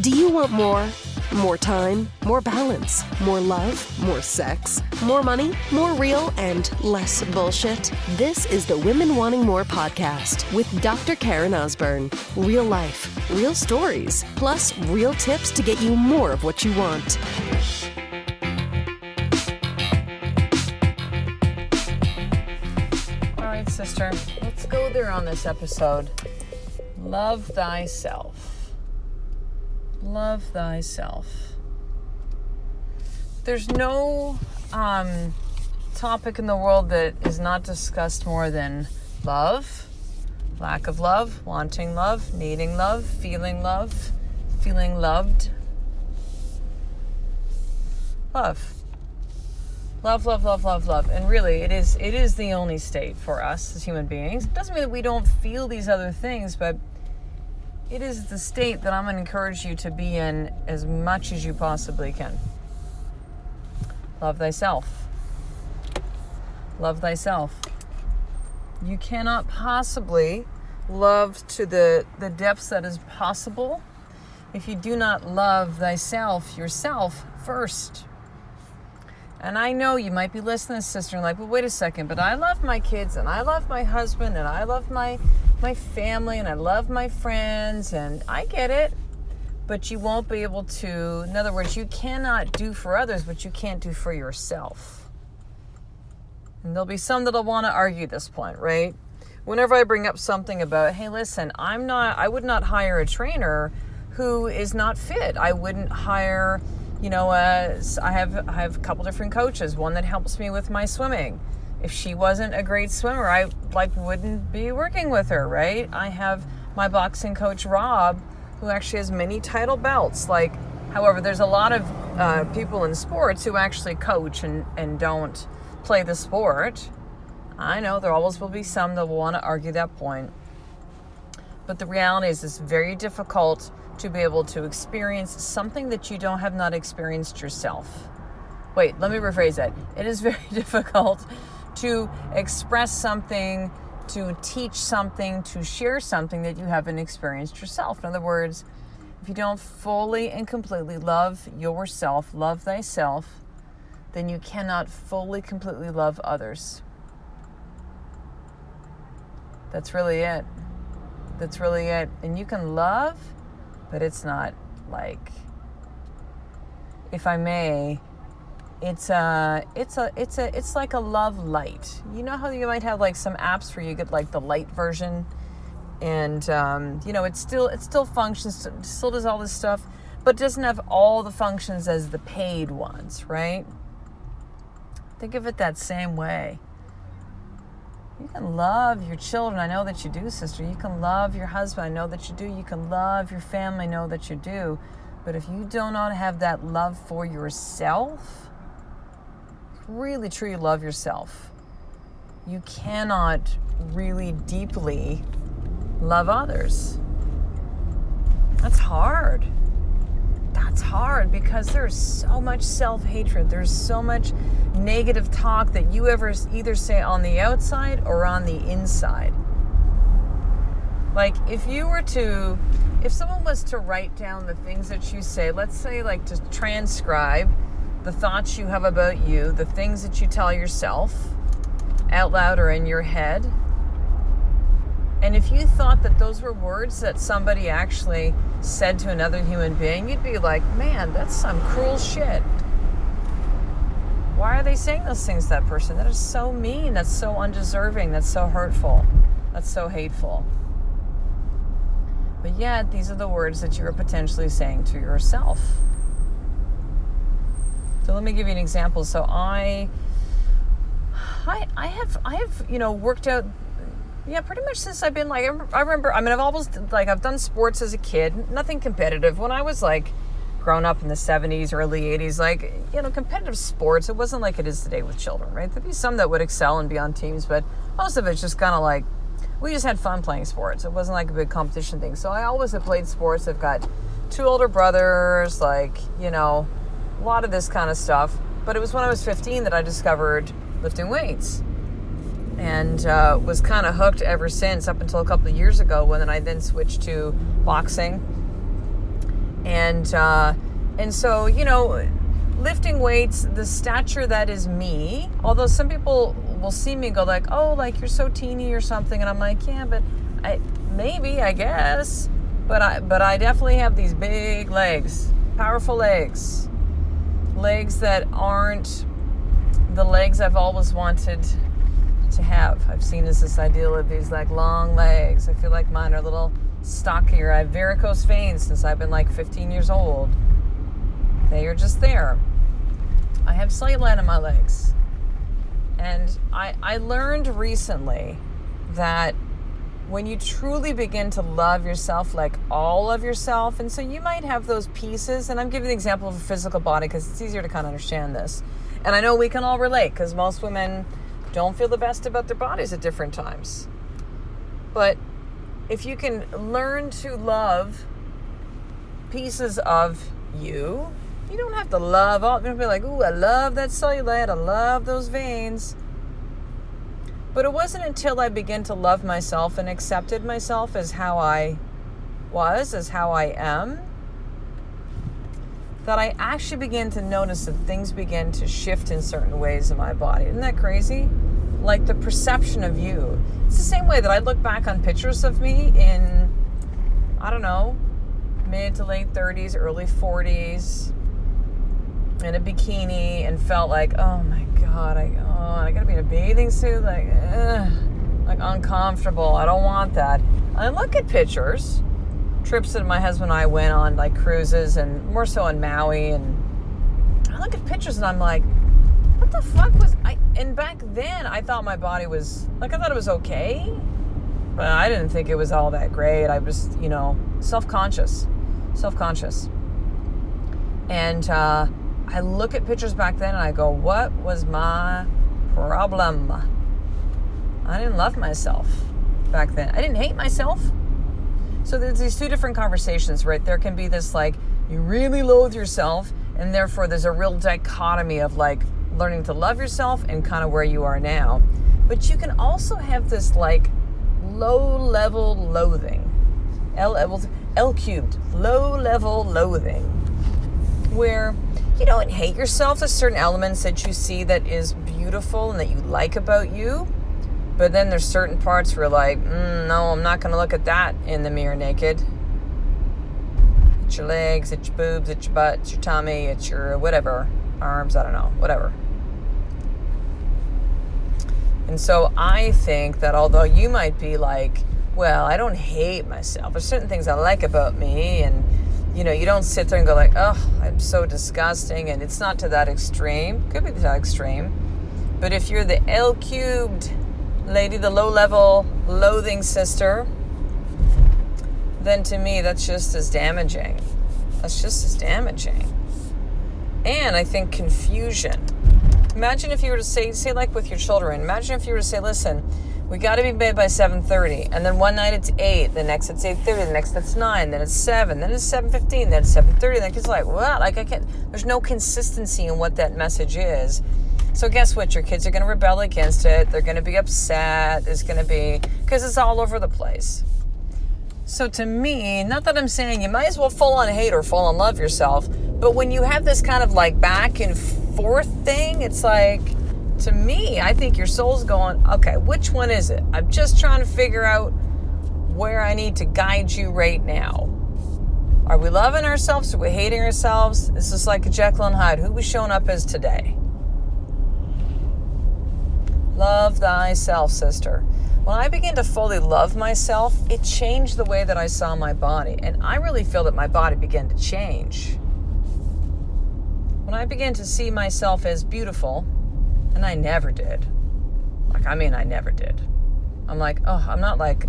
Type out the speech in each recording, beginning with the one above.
Do you want more? More time, more balance, more love, more sex, more money, more real, and less bullshit? This is the Women Wanting More podcast with Dr. Karen Osborne. Real life, real stories, plus real tips to get you more of what you want. All right, sister, let's go there on this episode. Love thyself. Love thyself. There's no topic in the world that is not discussed more than love, lack of love, wanting love, needing love, feeling loved. Love. Love. And really, it is the only state for us as human beings. It doesn't mean that we don't feel these other things, but it is the state that I'm going to encourage you to be in as much as you possibly can. Love thyself. Love thyself. You cannot possibly love to the depths that is possible if you do not love thyself, yourself, first. And I know you might be listening, sister, and like, well, wait a second, but I love my kids, and I love my husband, and I love my family, and I love my friends, and I get it. But you won't be able to, in other words, you cannot do for others what you can't do for yourself. And there'll be some that'll want to argue this point, right? Whenever I bring up something about, hey, listen, I would not hire a trainer who is not fit. I wouldn't hire, I have a couple different coaches, one that helps me with my swimming. If she wasn't a great swimmer, I wouldn't be working with her, right? I have my boxing coach, Rob, who actually has many title belts. However, there's a lot of people in sports who actually coach and don't play the sport. I know there always will be some that will want to argue that point. But the reality is it's very difficult to be able to experience something that you have not experienced yourself. Wait, let me rephrase that. It is very difficult to express something, to teach something, to share something that you haven't experienced yourself. In other words, if you don't fully and completely love yourself, love thyself, then you cannot fully, completely love others. That's really it. And you can love, but it's not if I may, it's like a love light. You know how you might have some apps where you get the light version, and it still functions, still does all this stuff, but doesn't have all the functions as the paid ones, right? Think of it that same way. You can love your children. I know that you do, sister. You can love your husband. I know that you do. You can love your family. I know that you do. But if you do not have that love for yourself, really truly love yourself, you cannot really deeply love others. That's hard. Because there's so much self-hatred. There's so much negative talk that you ever either say on the outside or on the inside. If someone was to write down the things that you say, let's say to transcribe the thoughts you have about you, the things that you tell yourself out loud or in your head, and if you thought that those were words that somebody actually said to another human being, you'd be like, man, that's some cruel shit. Why are they saying those things to that person? That is so mean. That's so undeserving. That's so hurtful. That's so hateful. But yet, these are the words that you're potentially saying to yourself. So let me give you an example. So I have worked out. Yeah, pretty much since I've been I've done sports as a kid, nothing competitive. When I was grown up in the 70s, early 80s, competitive sports, it wasn't like it is today with children, right? There'd be some that would excel and be on teams, but most of it's just kind of we just had fun playing sports. It wasn't a big competition thing. So I always have played sports. I've got 2 older brothers, a lot of this kind of stuff. But it was when I was 15 that I discovered lifting weights. And was kind of hooked ever since, up until a couple of years ago when I then switched to boxing. And so, lifting weights, the stature that is me, although some people will see me go like, oh, like you're so teeny or something. And I'm like, yeah, but I guess. But I definitely have these big legs, powerful legs that aren't the legs I've always wanted to have. I've seen this ideal of these like long legs. I feel like mine are a little stockier. I have varicose veins since I've been like 15 years old. They are just there. I have cellulite on my legs. And I learned recently that when you truly begin to love yourself, like all of yourself, and so you might have those pieces, and I'm giving the example of a physical body because it's easier to kind of understand this. And I know we can all relate because most women don't feel the best about their bodies at different times. But if you can learn to love pieces of you, you don't have to love all. You're going to be like, ooh, I love that cellulite. I love those veins. But it wasn't until I began to love myself and accepted myself as how I was, as how I am, that I actually began to notice that things began to shift in certain ways in my body. Isn't that crazy? Like the perception of you. It's the same way that I look back on pictures of me in, I don't know, mid to late 30s, early 40s, in a bikini, and felt like, oh my God, I gotta be in a bathing suit, like uncomfortable. I don't want that. I look at pictures, trips that my husband and I went on, like cruises, and more so in Maui, and I look at pictures and I'm like, what the fuck was I? And back then I thought my body was, like, I thought it was okay, but I didn't think it was all that great. I was, self-conscious. And I look at pictures back then and I go, what was my problem? I didn't love myself back then. I didn't hate myself. So there's these two different conversations, right? There can be this, like, you really loathe yourself, and therefore there's a real dichotomy of, like, learning to love yourself and kind of where you are now. But you can also have this, like, low-level loathing. L cubed. Low-level loathing. Where you don't hate yourself. There's certain elements that you see that is beautiful and that you like about you. But then there's certain parts where you're like, no, I'm not going to look at that in the mirror naked. It's your legs, it's your boobs, it's your butt, it's your tummy, it's your whatever, arms, I don't know, whatever. And so I think that although you might be like, well, I don't hate myself. There's certain things I like about me, and you don't sit there and go like, oh, I'm so disgusting, and it's not to that extreme. Could be to that extreme. But if you're the L cubed lady, the low-level loathing sister, then to me that's just as damaging. And I think confusion. Imagine if you were to say like with your children, imagine if you were to say, listen, we got to be in bed by 7:30, and then one night it's 8, the next it's 8:30, the next it's 9, then it's 7, then it's 7:15, then it's 7:30, then it's like, what? Like, I can't, there's no consistency in what that message is. So guess what? Your kids are going to rebel against it. They're going to be upset. It's going to be, because it's all over the place. So to me, not that I'm saying you might as well full on hate or full on love yourself, but when you have this kind of like back and forth thing, it's like, to me, I think your soul's going, okay, which one is it? I'm just trying to figure out where I need to guide you right now. Are we loving ourselves? Are we hating ourselves? This is like a Jekyll and Hyde. Who we showing up as today? Love thyself, sister. When I began to fully love myself, it changed the way that I saw my body. And I really feel that my body began to change. When I began to see myself as beautiful, and I never did. I never did. I'm like, oh, I'm not like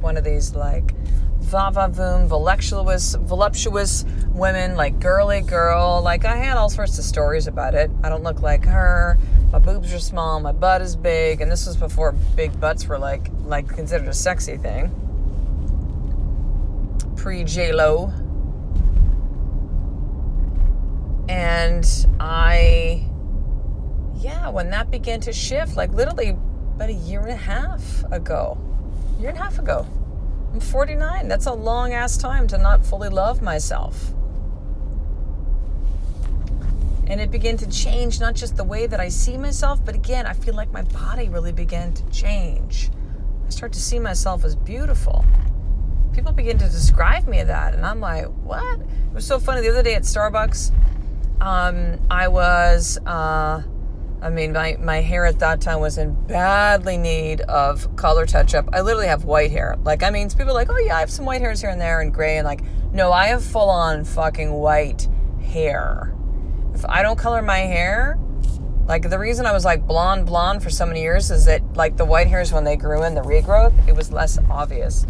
one of these like va-va-voom, voluptuous women, like girly girl. Like, I had all sorts of stories about it. I don't look like her. My boobs are small. My butt is big. And this was before big butts were like considered a sexy thing. Pre-J-Lo. And when that began to shift, like literally about a year and a half ago. I'm 49. That's a long ass time to not fully love myself. And it began to change not just the way that I see myself, but again, I feel like my body really began to change. I start to see myself as beautiful. People begin to describe me as that, and I'm like, what? It was so funny. The other day at Starbucks, my hair at that time was in badly need of color touch-up. I literally have white hair. People are like, oh yeah, I have some white hairs here and there and gray, and no, I have full-on fucking white hair. If I don't color my hair, the reason I was blonde for so many years is that the white hairs, when they grew in, the regrowth, it was less obvious.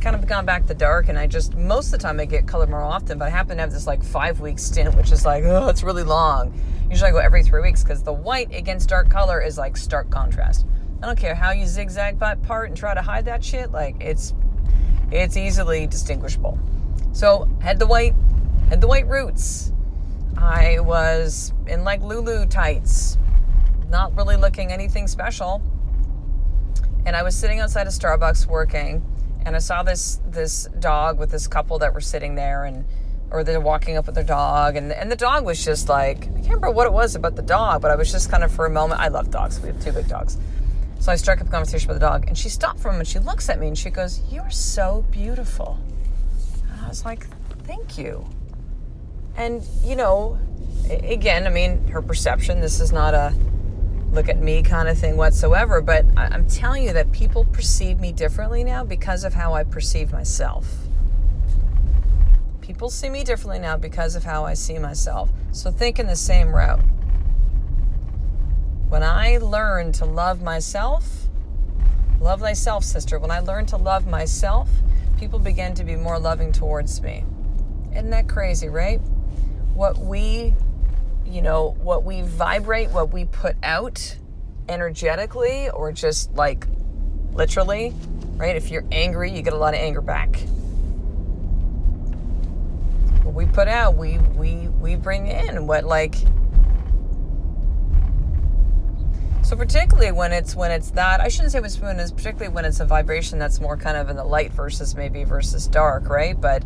Kind of gone back to dark, and most of the time I get colored more often, but I happen to have this 5-week stint, which is it's really long. Usually I go every 3 weeks because the white against dark color is stark contrast. I don't care how you zigzag that part and try to hide that shit, it's easily distinguishable. So had the white roots. I was in Lulu tights, not really looking anything special. And I was sitting outside of Starbucks working, and I saw this dog with this couple that were sitting there, or they're walking up with their dog, and the dog was just I can't remember what it was about the dog, but I was just kind of for a moment, I love dogs, we have 2 big dogs. So I struck up a conversation with the dog, and she stopped for a moment, she looks at me and she goes, "You're so beautiful." And I was like, "Thank you." And, again, her perception, this is not a look at me kind of thing whatsoever, but I'm telling you that people perceive me differently now because of how I perceive myself. People see me differently now because of how I see myself. So think in the same route. When I learn to love myself, love thyself, sister, when I learn to love myself, people begin to be more loving towards me. Isn't that crazy, right? What we vibrate, what we put out energetically, or just literally, right? If you're angry, you get a lot of anger back. What we put out, we bring in. So particularly when it's that, I shouldn't say when it's particularly when it's a vibration that's more kind of in the light versus dark, right? But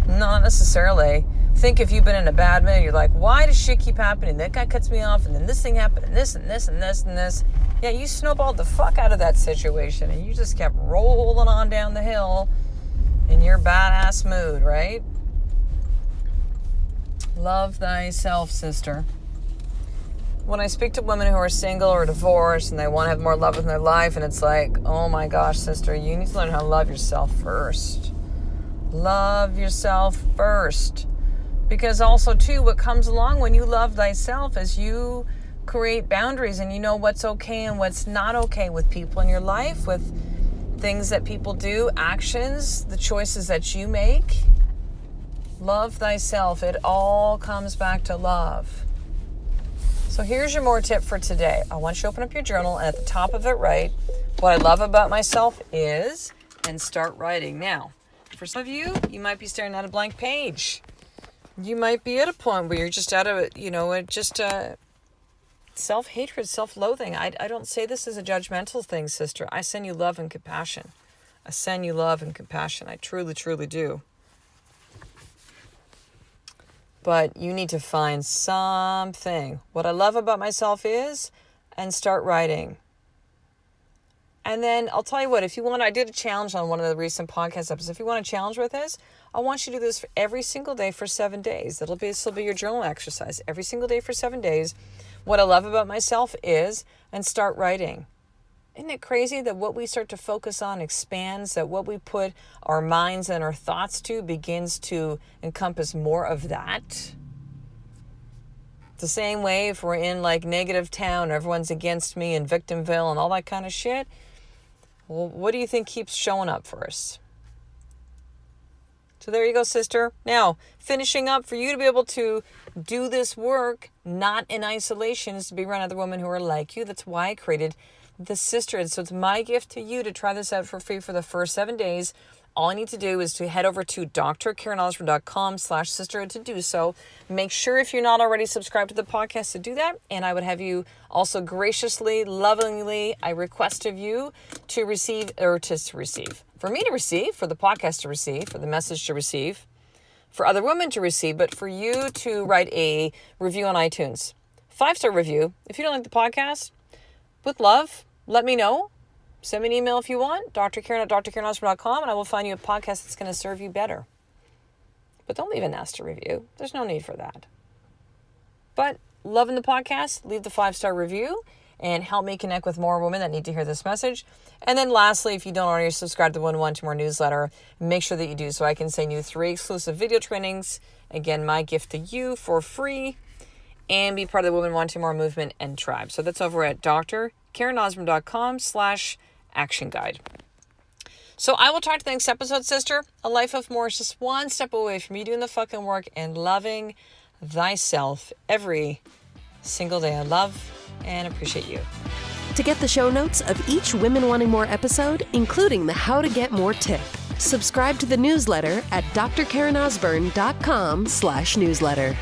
not necessarily. Think if you've been in a bad mood, you're like, why does shit keep happening? That guy cuts me off, and then this thing happened, and this, and this, and this, and this. Yeah, you snowballed the fuck out of that situation, and you just kept rolling on down the hill in your badass mood, right? Love thyself, sister. When I speak to women who are single or divorced, and they want to have more love in their life, and it's oh my gosh, sister, you need to learn how to love yourself first. Love yourself first. Because also, too, what comes along when you love thyself is you create boundaries, and you know what's okay and what's not okay with people in your life, with things that people do, actions, the choices that you make. Love thyself. It all comes back to love. So here's your more tip for today. I want you to open up your journal, and at the top of it write, what I love about myself is, and start writing. Now, for some of you, you might be staring at a blank page. You might be at a point where you're just out of it, self-hatred, self-loathing. I don't say this as a judgmental thing, sister. I send you love and compassion. I send you love and compassion. I truly, truly do. But you need to find something. What I love about myself is, and start writing. And then I'll tell you what, if you want, I did a challenge on one of the recent podcast episodes. If you want a challenge with this, I want you to do this for every single day for 7 days. This will be your journal exercise. Every single day for 7 days. What I love about myself is, and start writing. Isn't it crazy that what we start to focus on expands, that what we put our minds and our thoughts to begins to encompass more of that? The same way if we're in negative town, everyone's against me and Victimville and all that kind of shit. Well, what do you think keeps showing up for us? So there you go, sister. Now, finishing up, for you to be able to do this work, not in isolation, is to be around other women who are like you. That's why I created the sisterhood. So it's my gift to you to try this out for free for the first 7 days. All I need to do is to head over to drkarenosborn.com/sisterhood to do so. Make sure, if you're not already subscribed to the podcast, to do that. And I would have you also graciously, lovingly, I request of you to receive, for me to receive, for the podcast to receive, for the message to receive, for other women to receive, but for you to write a review on iTunes. 5-star review. If you don't like the podcast, with love, let me know. Send me an email if you want, drkaren@drkarenosborn.com, and I will find you a podcast that's going to serve you better. But don't leave a nasty review. There's no need for that. But loving the podcast, leave the 5-star review and help me connect with more women that need to hear this message. And then lastly, if you don't already subscribe to the 1-1 to More newsletter, make sure that you do so I can send you 3 exclusive video trainings. Again, my gift to you for free, and be part of the Women Wanting More movement and tribe. So that's over at drkarenosborn.com/action guide. So I will talk to the next episode, sister. A life of more is just one step away from you doing the fucking work and loving thyself every single day. I love and appreciate you. To get the show notes of each Women Wanting More episode, including the How to Get More tip, subscribe to the newsletter at drkarenosborn.com/newsletter.